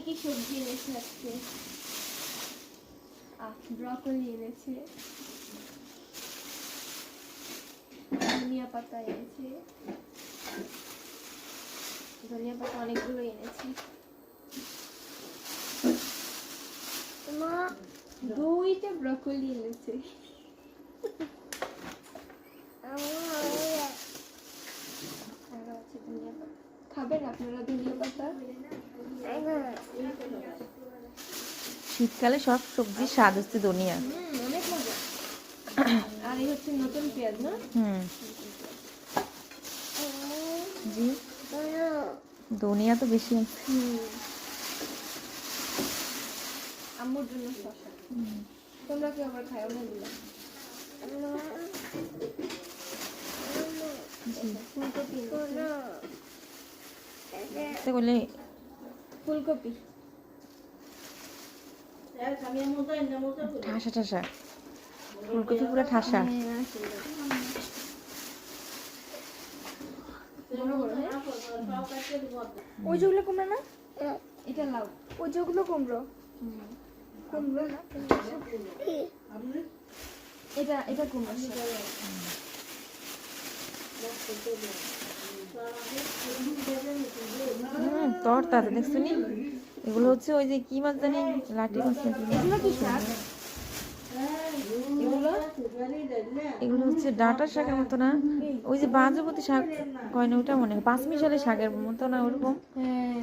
কি সবজি এনেছে আজকে? ব্রকলি এনেছে, ধনিয়া পাতা এনেছে, ধনিয়া পাতা অনেকগুলো এনেছে। দুইটা ব্রকলি এনেছে। খাবেন আপনারা ধনিয়া পাতা? শীতকালে সব সবজির স্বাদ হচ্ছে ধনিয়া। অনেক মজা। আর এই হচ্ছে নতুন পেঁয়াজ না? জি, ধনিয়া তো বেশি আছে। আম্মুর জন্য শসা। তোমরা কি আবার খাও না এগুলো? বলে ফুলকপি ঠাসা ঠাসা, ফুলকপি পুরো ঠাসা। ওই যেগুলো কুমড়ো না, এটা লাউ। ওই যেগুলো কুমড়ো, কুমড়ো না, এটা এটা কুমড়ো। তোর তাতে দেখছো নি, এগুলো হচ্ছে ওই যে কি মাছ জানি, লাঠি মাছ নাকি। এগুলো কি শাক? এগুলো হচ্ছে ডাঁটা শাকের মতো না, ওই যে বাজুপতি শাক কয় না, ওটা মনে হয় পাঁচমিশালি শাকের মতো না ওরকম। হ্যাঁ